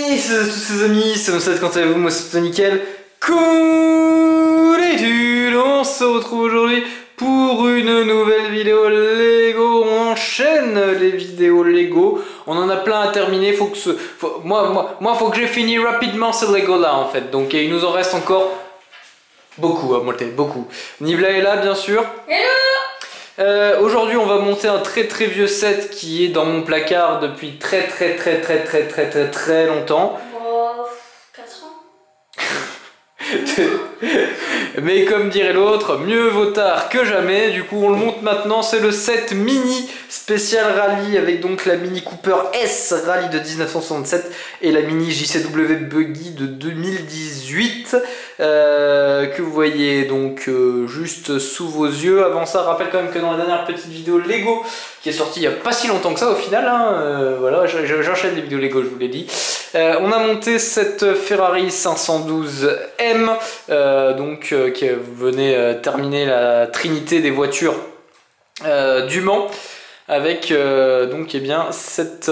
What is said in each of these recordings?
Tous ces amis, c'est Moussad, quand allez-vous? Moi c'est nickel. Cool étude, on se retrouve aujourd'hui pour une nouvelle vidéo Lego. On enchaîne les vidéos Lego. On en a plein à terminer. Faut que moi, faut que j'ai fini rapidement ce Lego là en fait. Donc il nous en reste encore beaucoup à monter, beaucoup. Nibla est là bien sûr. Hello. Aujourd'hui on va monter un très vieux set qui est dans mon placard depuis très longtemps. Bon, 4 ans. Mais comme dirait l'autre, mieux vaut tard que jamais. Du coup on le monte maintenant, c'est le set mini spécial rallye avec donc la Mini Cooper S Rallye de 1967 et la Mini JCW Buggy de 2018 que vous voyez donc juste sous vos yeux. Avant ça, rappelle quand même que dans la dernière petite vidéo Lego qui est sortie il n'y a pas si longtemps que ça au final, hein, voilà, j'enchaîne les vidéos Lego, je vous l'ai dit. On a monté cette Ferrari 512M qui venait terminer la trinité des voitures du Mans avec donc eh bien cette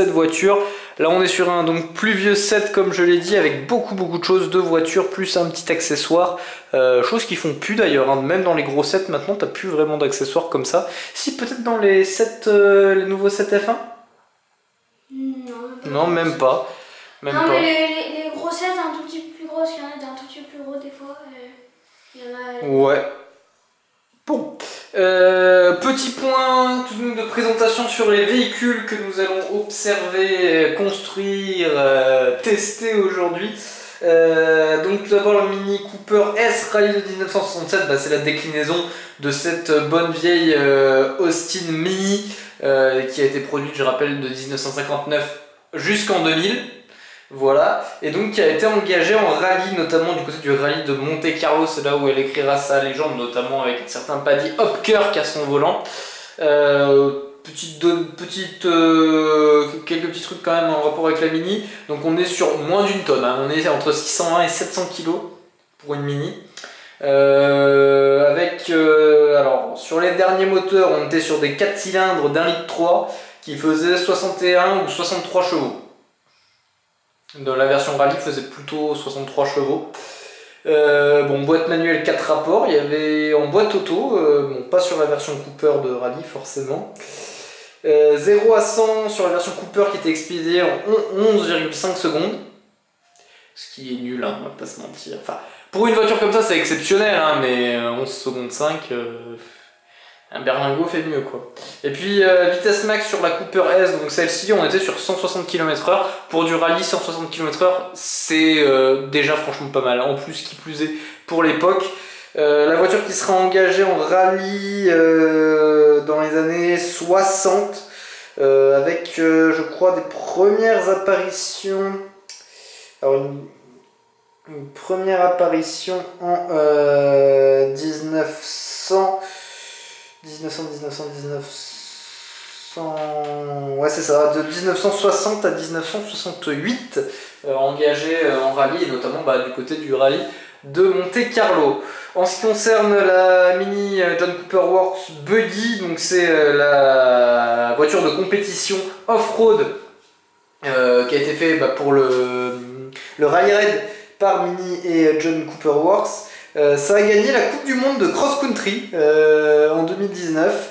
voiture. Là on est sur un donc plus vieux set comme je l'ai dit, avec beaucoup de choses de voitures plus un petit accessoire, choses qui font plus d'ailleurs, hein. Même dans les gros sets maintenant t'as plus vraiment d'accessoires comme ça. Si, peut-être dans les sets les nouveaux sets F1. Non, même pas. Mais les gros sets un tout petit peu plus gros, parce qu'il y en a des un tout petit peu plus gros des fois. Il y en a... Ouais. Bon. Petit point tout de même de présentation sur les véhicules que nous allons observer, construire, tester aujourd'hui. Donc tout d'abord le Mini Cooper S Rallye de 1967, c'est la déclinaison de cette bonne vieille Austin Mini qui a été produite, je rappelle, de 1959 jusqu'en 2000. Voilà, et donc qui a été engagée en rallye, notamment du côté du rallye de Monte Carlo, c'est là où elle écrira sa légende, notamment avec un certain Paddy Hopkirk à son volant. Quelques petits trucs quand même en rapport avec la Mini. Donc on est sur moins d'une tonne, hein. On est entre 620 et 700 kg pour une Mini. Alors sur les derniers moteurs, on était sur des 4 cylindres d'1,3 litre qui faisaient 61 ou 63 chevaux. Dans la version rallye faisait plutôt 63 chevaux. Bon, boîte manuelle 4 rapports, il y avait en boîte auto, bon, pas sur la version Cooper de rallye forcément. 0 à 100 sur la version Cooper qui était expédiée en 11,5 secondes. Ce qui est nul, hein, on va pas se mentir. Enfin, pour une voiture comme ça c'est exceptionnel, hein, mais 11 secondes 5, un berlingot fait mieux quoi. Et puis vitesse max sur la Cooper S, donc celle-ci on était sur 160 km/h. Pour du rallye 160 km/h c'est déjà franchement pas mal, en plus qui plus est pour l'époque. La voiture qui sera engagée en rallye dans les années 60 avec je crois des premières apparitions. Alors une première apparition en 1900, ouais c'est ça, de 1960 à 1968, engagé en rallye, et notamment du côté du rallye de Monte Carlo. En ce qui concerne la Mini John Cooper Works Buggy, donc c'est la voiture de compétition off-road qui a été fait pour le Rally Raid par Mini et John Cooper Works. Ça a gagné la Coupe du Monde de Cross Country en 2019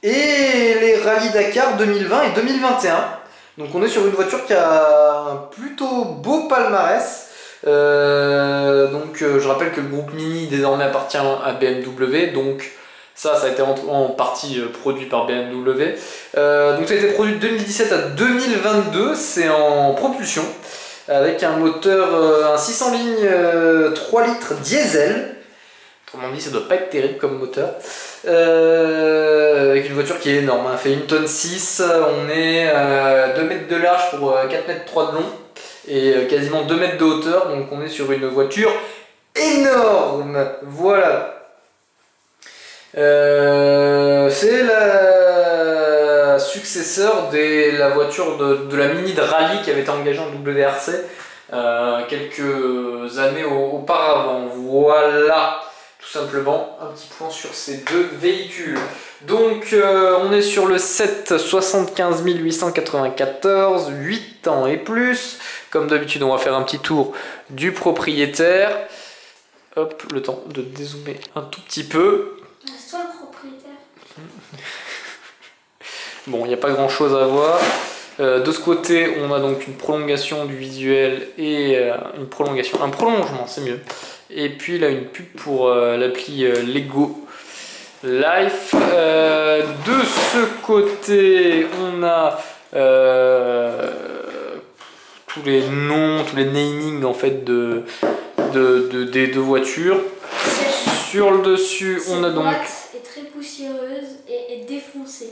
et les Rallye Dakar 2020 et 2021. Donc on est sur une voiture qui a un plutôt beau palmarès. Je rappelle que le groupe Mini désormais appartient à BMW, donc ça a été en partie produit par BMW. Donc ça a été produit de 2017 à 2022, c'est en propulsion, avec un moteur, un 600 lignes 3 litres diesel. Autrement dit, ça doit pas être terrible comme moteur. Avec une voiture qui est énorme, hein. Elle fait 1,6 tonne. On est 2 mètres de large pour 4 mètres 3 de long et quasiment 2 mètres de hauteur. Donc on est sur une voiture énorme. Voilà. C'est la successeur de la voiture de la Mini de rallye qui avait été engagée en WRC quelques années auparavant. Voilà. Tout tout simplement un petit point sur ces deux véhicules. Donc on est sur le 7 75 894, 8 ans et plus. Comme d'habitude, on va faire un petit tour du propriétaire. Hop, le temps de dézoomer un tout petit peu. C'est toi le propriétaire. Bon, il n'y a pas grand chose à voir. De ce côté, on a donc une prolongation du visuel et un prolongement, c'est mieux. Et puis là, une pub pour l'appli Lego Life. De ce côté, on a tous les noms, tous les namings en fait des deux voitures. Sur le dessus, on a donc. Cette boîte est très poussiéreuse et défoncée.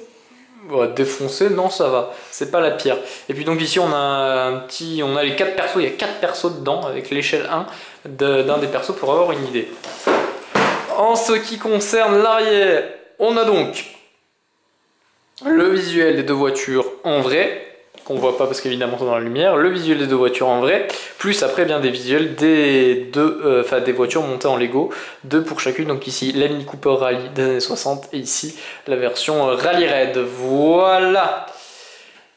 Ouais, défoncé, non ça va, c'est pas la pire. Et puis donc ici on a on a les 4 persos, il y a 4 persos dedans avec l'échelle 1 d'un des persos pour avoir une idée. En ce qui concerne l'arrière, on a donc le visuel des deux voitures en vrai, qu'on voit pas parce qu'évidemment c'est dans la lumière, le visuel des deux voitures en vrai, plus après bien des visuels des voitures montées en Lego, deux pour chacune, donc ici la Mini Cooper Rally des années 60 et ici la version Rally Raid, voilà.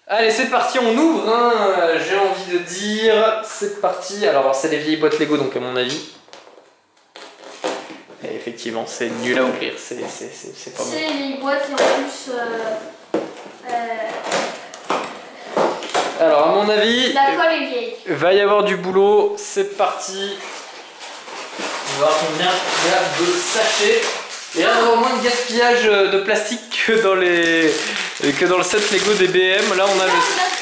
Allez c'est parti, on ouvre, hein, j'ai envie de dire, c'est parti, alors c'est les vieilles boîtes Lego donc à mon avis, et effectivement c'est nul à ouvrir, c'est pas bon. C'est les boîtes et en plus... Alors à mon avis, la colle est vieille. Va y avoir du boulot, c'est parti. On va voir combien il y a de sachets. Et là on va avoir moins de gaspillage de plastique que dans le set Lego des BM. Là on a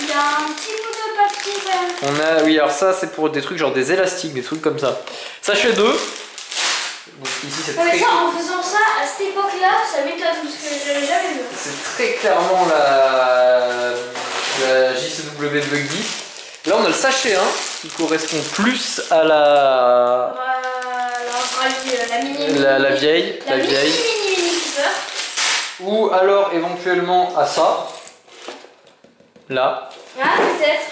il y a un petit bout de papier quand même. oui alors ça c'est pour des trucs genre des élastiques, des trucs comme ça. Sachet 2. Donc ici c'est très... ça, en faisant ça, à cette époque-là, ça m'étonne parce que j'avais jamais vu. C'est très clairement la JCW de Buggy. Là on a le sachet 1 qui correspond plus à la vieille. La vieille. Ou alors éventuellement à ça. Là. Ah peut-être.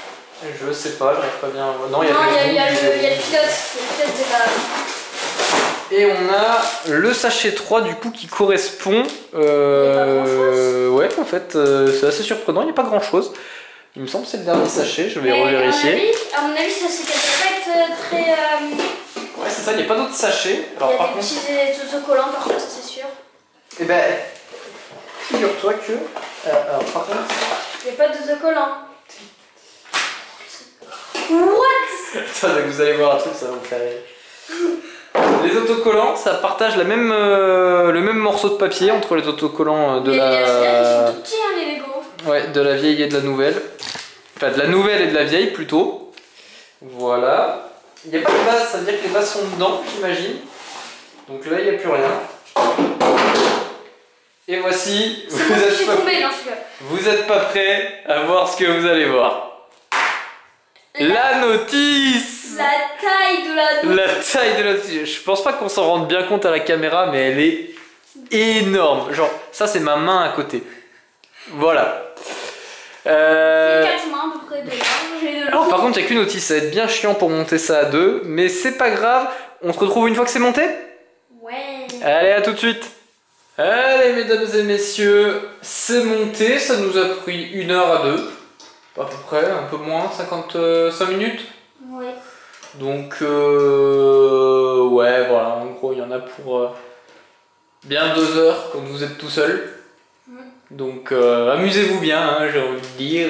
Je sais pas, j'arrive pas bien. Non, il y a le pilote. C'est pas... Et on a le sachet 3 du coup qui correspond. Ouais, en fait, c'est assez surprenant, il n'y a pas grand chose. Il me semble que c'est le dernier sachet, je vais revérifier. À mon avis, ça c'est peut-être pas être très. Ouais, c'est ça, il n'y a pas d'autres sachets. Il y a des petits autocollants par contre, c'est sûr. Et ben, figure-toi que. Alors, par contre. Il n'y a pas d'autocollants. What? Attendez, vous allez voir un truc, ça va vous faire rire. Les autocollants, ça partage le même morceau de papier entre les autocollants de ils sont tout petits, hein, les Lego. Ouais, de la vieille et de la nouvelle. Enfin, de la nouvelle et de la vieille plutôt. Voilà. Il n'y a pas de base, ça veut dire que les bases sont dedans, j'imagine. Donc là, il n'y a plus rien. Et voici, vous êtes pas prêts à voir ce que vous allez voir. La notice! La taille de la notice! La taille de la notice. Je pense pas qu'on s'en rende bien compte à la caméra, mais elle est énorme. Genre, ça c'est ma main à côté. Voilà. C'est 4 mains à peu près de large. Alors, par contre, il n'y a qu'une notice, ça va être bien chiant pour monter ça à deux, mais c'est pas grave. On se retrouve une fois que c'est monté? Ouais. Allez, à tout de suite. Allez, mesdames et messieurs, c'est monté. Ça nous a pris 1 heure à 2. À peu près, un peu moins, 55 minutes. Ouais. Donc, ouais, voilà, en gros, il y en a pour bien 2 heures, comme vous êtes tout seul. Donc, amusez-vous bien, hein, j'ai envie de dire,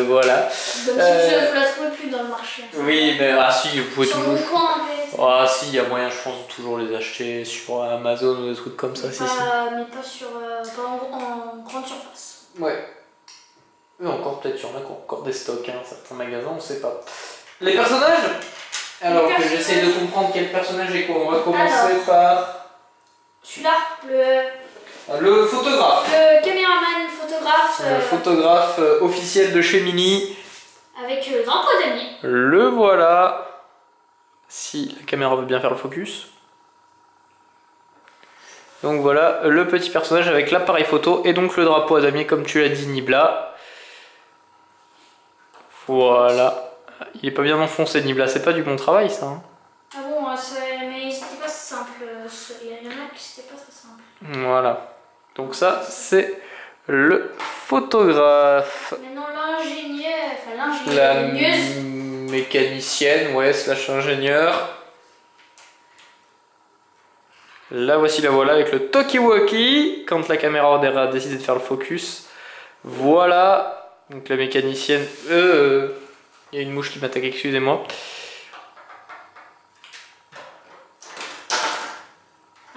voilà. Donc, je ne la trouve plus dans le marché. Oui, mais si, vous pouvez toujours. Mon coin, Ah, si, il y a moyen, je pense, de toujours les acheter sur Amazon ou des trucs comme ça, si. Mais pas sur, en grande surface. Ouais. Mais encore, peut-être, il y en a qui ont encore des stocks, hein, certains magasins, on sait pas. Les personnages. Alors que j'essaie de comprendre quel personnage est quoi. On va commencer par. Celui-là, le photographe. Le caméraman photographe. Le photographe officiel de chez Mini. Avec le drapeau d'ami. Le voilà. Si la caméra veut bien faire le focus. Donc voilà, le petit personnage avec l'appareil photo et donc le drapeau à damier comme tu l'as dit, Nibla. Voilà. Il est pas bien enfoncé, Nibla, c'est pas du bon travail ça. Hein. Ah bon, mais c'était pas simple. Il y en a Voilà. Donc ça, c'est le photographe. Maintenant l'ingénieur, enfin La l'ingénieuse. mécanicienne, ouais, slash ingénieur. Là voici la voilà avec le talkie-walkie, quand la caméra a décidé de faire le focus. Voilà, donc la mécanicienne... il y a une mouche qui m'attaque, excusez-moi.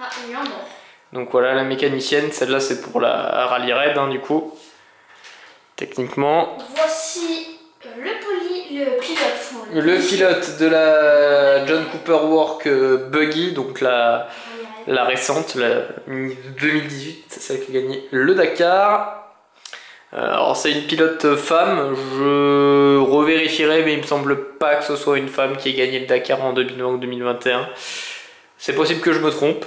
Ah, il y en a. Donc voilà la mécanicienne, celle-là c'est pour la rallye raid du coup. Techniquement. Voici le pilote. Le pilote de la John Cooper Work Buggy, donc la récente, la 2018, c'est celle qui a gagné le Dakar. Alors c'est une pilote femme, je revérifierai mais il me semble pas que ce soit une femme qui ait gagné le Dakar en 2020 ou 2021. C'est possible que je me trompe.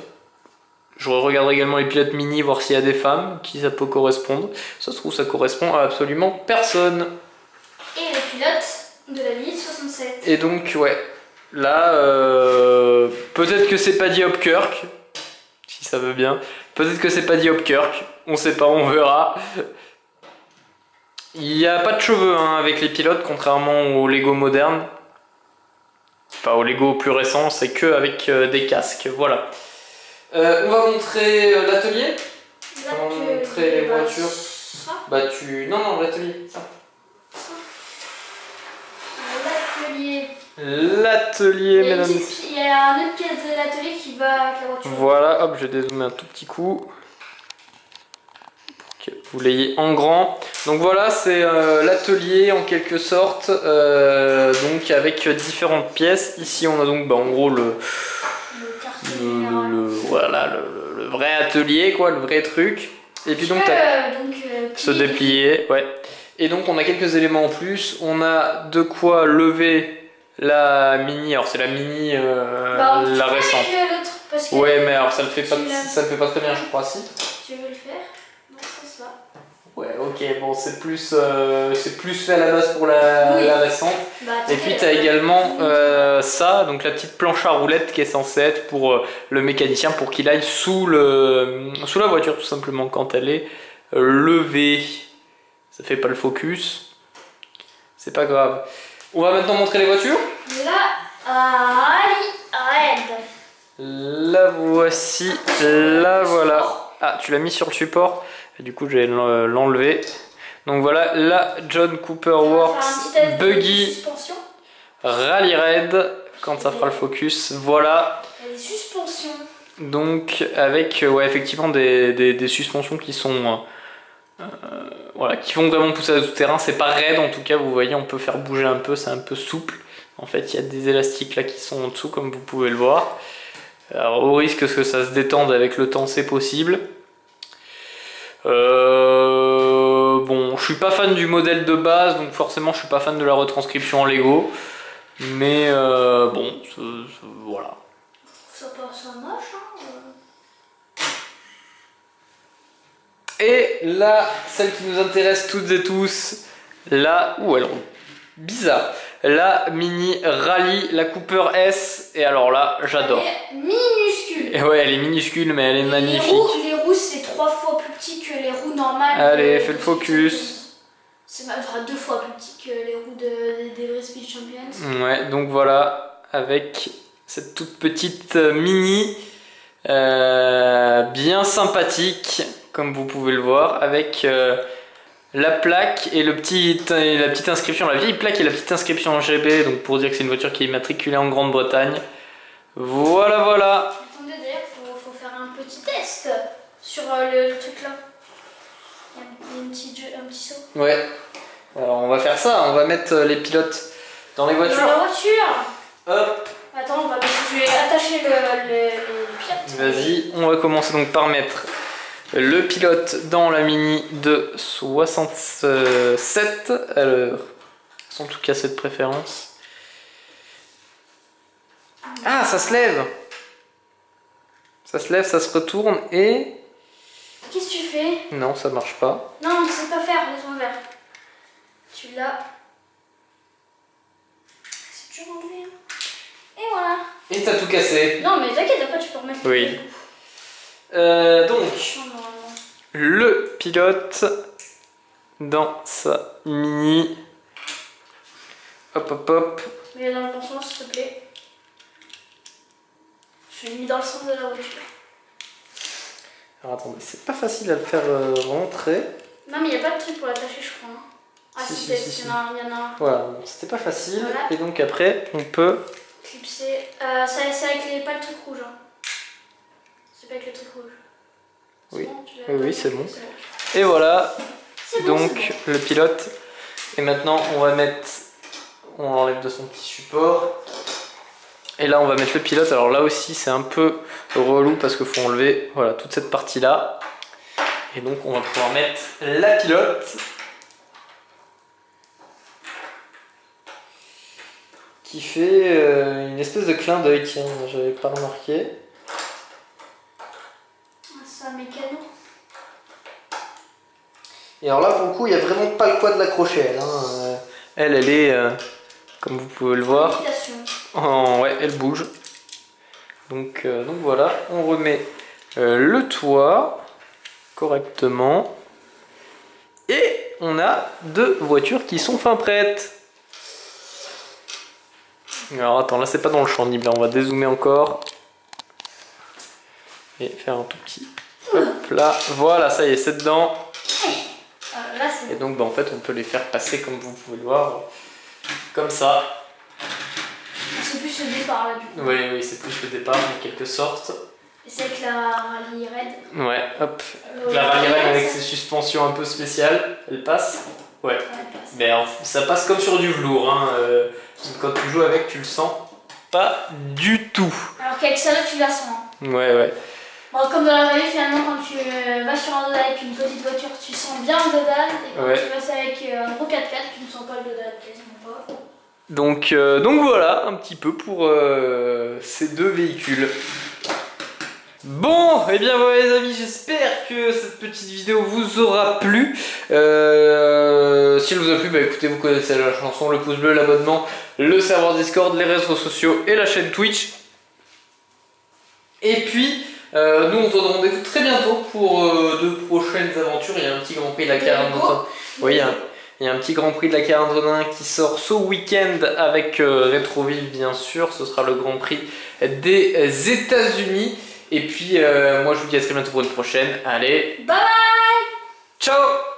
Je regarderai également les pilotes mini, voir s'il y a des femmes, qui ça peut correspondre. Ça se trouve ça correspond à absolument personne. Et le pilote de la Mini 67. Et donc ouais, là peut-être que c'est Paddy Hopkirk, si ça veut bien. Peut-être que c'est Paddy Hopkirk, on sait pas, on verra. Il n'y a pas de cheveux avec les pilotes, contrairement aux Lego modernes. Enfin, aux Lego plus récents, c'est que avec des casques, voilà. On va montrer l'atelier. On va montrer les voitures. Bah Non, l'atelier, ça. L'atelier, mesdames. Il y a un autre pièce de l'atelier qui va avec la voiture. Voilà, hop, je vais dézoomer un tout petit coup. Pour que vous l'ayez en grand. Donc voilà, c'est l'atelier en quelque sorte. Donc avec différentes pièces. Ici, on a donc en gros voilà, le vrai atelier, quoi, le vrai truc. Et puis donc, se déplier, ouais. Et donc on a quelques éléments en plus. On a de quoi lever la mini. Alors c'est la mini, la récente. Ouais, mais alors ça le fait pas très bien, je crois. Si. Tu veux le faire? Non, c'est ça. Ouais, ok, bon, c'est plus fait à la base pour la récente. Et puis tu as également ça, donc la petite planche à roulettes qui est censée être pour le mécanicien pour qu'il aille sous la voiture tout simplement quand elle est levée. Ça fait pas le focus, c'est pas grave. On va maintenant montrer les voitures. La voici, la voilà. Ah, tu l'as mis sur le support. Et du coup, je vais l'enlever. Donc voilà, la John Cooper Works Buggy Rally Raid. Quand ça fera le focus, voilà. Il y a des suspensions. Donc avec effectivement des suspensions qui sont voilà, qui vont vraiment pousser à tout terrain. C'est pas raide en tout cas, vous voyez, on peut faire bouger un peu, c'est un peu souple. En fait, il y a des élastiques là qui sont en dessous, comme vous pouvez le voir. Alors, au risque que ça se détende avec le temps, c'est possible. Bon, je suis pas fan du modèle de base, donc forcément je suis pas fan de la retranscription en Lego. Mais bon, voilà. Ça passe en moche, Et là, celle qui nous intéresse toutes et tous, là, elle est bizarre. La Mini Rally, la Cooper S. Et alors là, j'adore. Elle est minuscule. Et ouais, elle est minuscule, mais elle est magnifique. Les roues c'est 3 fois plus petit que les roues normales. Allez, fais le focus. C'est 2 fois plus petit que les roues des vrais Speed Champions. Ouais, donc voilà, avec cette toute petite Mini, bien sympathique, comme vous pouvez le voir, avec la plaque et la petite inscription, la vieille plaque et la petite inscription en GB, donc pour dire que c'est une voiture qui est immatriculée en Grande-Bretagne. Voilà, voilà. Attendez, d'ailleurs, faut faire un petit test sur le truc là. Il y a un petit saut. Ouais. Alors on va faire ça, on va mettre les pilotes dans les voitures. Dans la voiture. Hop. Attends, je vais attacher le pilote. Vas-y, on va commencer donc par mettre le pilote dans la Mini de 67. Alors, sans tout casser de préférence. Ah, ça se lève. Ça se lève, ça se retourne et... Qu'est-ce que tu fais? Non, ça marche pas. Non, tu sais pas faire, laisse-moi faire. Tu l'as. C'est toujours enlevé. Et voilà. Et t'as tout cassé. Non, mais t'inquiète, après tu peux remettre. Oui. Donc, Normalement. le pilote dans sa mini. Hop hop hop. Mets dans le bon sens, s'il te plaît. Je l'ai mis dans le sens de la voiture. Alors attendez, c'est pas facile à le faire rentrer. Non, mais il n'y a pas de truc pour l'attacher, je crois. Hein. Ah, Si, si, si, peut-être, si, il y en a un. Voilà, bon, c'était pas facile. Voilà. Et donc après, on peut. Clipser. C'est avec les, pas le truc rouge. Hein. C'est pas avec le truc rouge. Oui. Bon, tu Oui, oui, c'est bon. bon. Et voilà, C'est bon, donc c'est bon. le pilote. Et maintenant, on va mettre. On l'enlève de son petit support. Et là, on va mettre le pilote. Alors là aussi, c'est un peu relou parce qu'il faut enlever voilà, toute cette partie-là. Et donc, on va pouvoir mettre la pilote. Qui fait une espèce de clin d'œil, tiens, j'avais pas remarqué. C'est un mécano. Et alors là, pour le coup, il n'y a vraiment pas le quoi de l'accrocher. Elle, hein. Elle est, comme vous pouvez le voir, ouais, elle bouge. Donc voilà, on remet le toit correctement. Et on a deux voitures qui sont fin prêtes. Alors attends, là c'est pas dans le champ libre, là on va dézoomer encore. Et faire un tout petit. Hop là, voilà, ça y est, c'est dedans. Là, c'est Et donc bah, en fait on peut les faire passer comme vous pouvez le voir. Comme ça. c'est plus le départ là du coup. Oui, oui, c'est plus le départ en quelque sorte. Et c'est avec la rallye raid. Ouais, hop. La rallye raid avec ses suspensions un peu spéciales, elle passe. Ouais. Ouais, elle passe. Mais alors, ça passe comme sur du velours. Hein. Quand tu joues avec, tu le sens pas du tout. Alors qu'avec celle-là, tu la sens. Hein. Ouais, ouais. Bon, comme dans la rallye, finalement, quand tu vas sur un dodane avec une petite voiture, tu sens bien le dodane. Et quand Ouais. tu vas avec un gros 4x4, tu ne sens pas le dodane, quasiment pas. Donc voilà, un petit peu pour ces deux véhicules. Bon, et bien voilà les amis, j'espère que cette petite vidéo vous aura plu. Si elle vous a plu, bah écoutez, vous connaissez la chanson, le pouce bleu, l'abonnement, le serveur Discord, les réseaux sociaux et la chaîne Twitch. Et puis, nous on se donne rendez-vous très bientôt pour de prochaines aventures. Il y a un petit Grand Prix de la Carène d'Antonin. Oui, il y a un petit Grand Prix de la Carène d'Antonin qui sort ce week-end avec Rétroville bien sûr. Ce sera le Grand Prix des États-Unis. Et puis, moi je vous dis à très bientôt pour une prochaine. Allez, Bye bye. ciao!